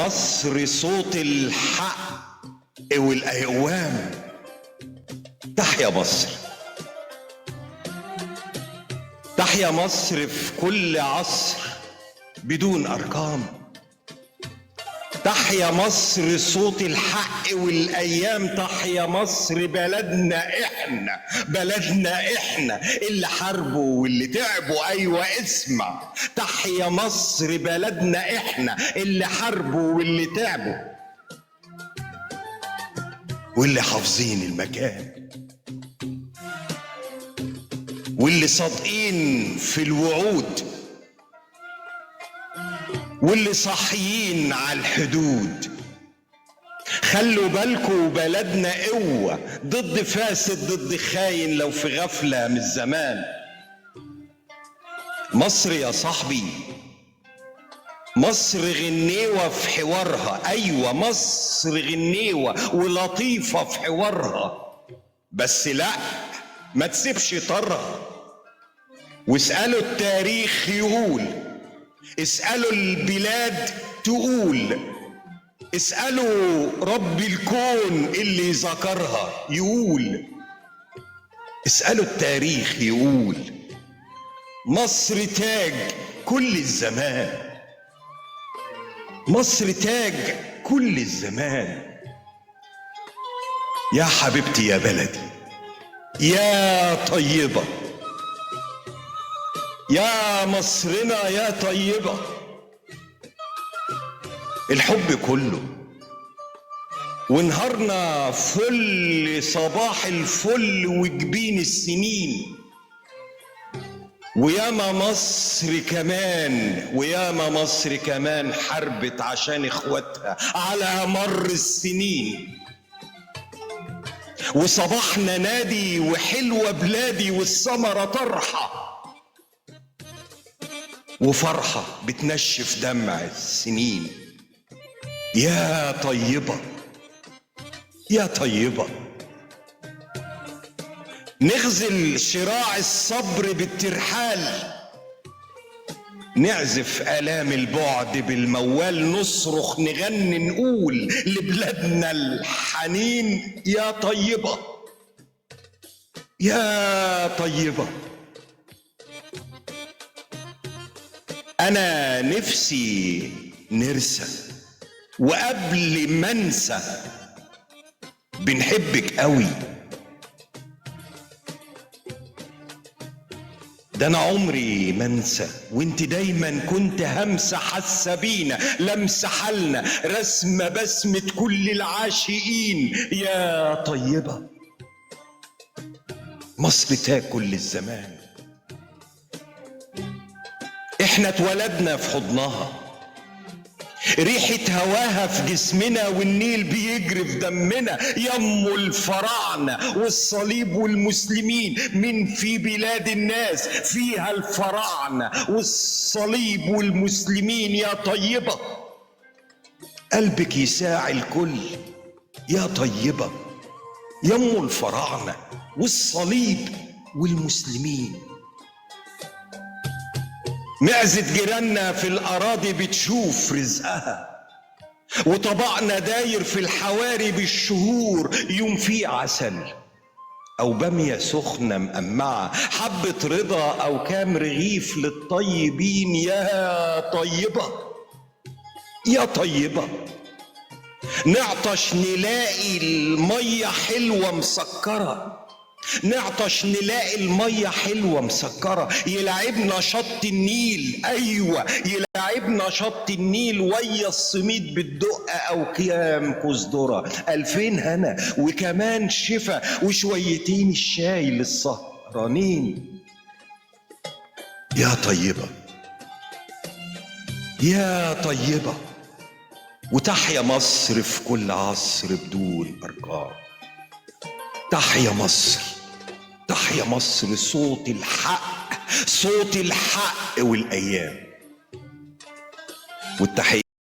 مصر صوت الحق والأقوام. تحيا مصر، تحيا مصر في كل عصر بدون أرقام. تحيا مصر صوت الحق والأيام. تحيا مصر بلدنا إحنا، بلدنا إحنا اللي حاربوا واللي تعبوا. أيوة اسمع، تحيا مصر بلدنا إحنا اللي حاربوا واللي تعبوا واللي حافظين المكان واللي صادقين في الوعود واللي صاحيين على الحدود. خلوا بالكوا بلدنا قوة ضد فاسد ضد خاين لو في غفلة من الزمان. مصر يا صاحبي، مصر غنيوة في حوارها. أيوة مصر غنيوة ولطيفة في حوارها، بس لا ما تسيبش طرها. واسألوا التاريخ يقول، اسألوا البلاد تقول، اسألوا رب الكون اللي ذكرها يقول، اسألوا التاريخ يقول مصر تاج كل الزمان. مصر تاج كل الزمان. يا حبيبتي يا بلدي يا طيبة، يا مصرنا يا طيبة. الحب كله ونهارنا فل، صباح الفل وجبين السنين. وياما مصر كمان، وياما مصر كمان حاربت عشان اخواتها على مر السنين. وصباحنا نادي وحلوة بلادي والثمرة طرحة وفرحة بتنشف دمع السنين. يا طيبة يا طيبة، نغزل شراع الصبر بالترحال، نعزف آلام البعد بالموال، نصرخ نغني نقول لبلادنا الحنين. يا طيبة يا طيبة. أنا نفسي نرسى وقبل ما انسى بنحبك قوي. ده أنا عمري ما انسى وانت دايما كنت همسة حاسة بينا، لمسة حالنا، رسمة بسمة كل العاشقين. يا طيبة مصر تاكل الزمان. احنا اتولدنا في حضنها، ريحة هواها في جسمنا والنيل بيجري في دمنا. يمو الفراعنة والصليب والمسلمين، من في بلاد الناس فيها الفراعنة والصليب والمسلمين. يا طيبة قلبك يساعي الكل. يا طيبة يمو الفراعنة والصليب والمسلمين. معزة جيراننا في الأراضي بتشوف رزقها، وطبقنا داير في الحواري بالشهور. يوم فيه عسل أو بامية سخنة مقمعة، حبة رضا أو كام رغيف للطيبين. يا طيبة يا طيبة، نعطش نلاقي المية حلوة مسكرة، نعطش نلاقي المية حلوة مسكرة. يلعبنا شط النيل، أيوة يلعبنا شط النيل ويا الصميد بالدقة أو كام كزدرة. 2000 هنا وكمان شفا وشويتين الشاي للسهرانين. يا طيبة يا طيبة. وتحيا مصر في كل عصر بدون أرقام. تحيا مصر، تحيا مصر صوت الحق، صوت الحق والأيام. والتحية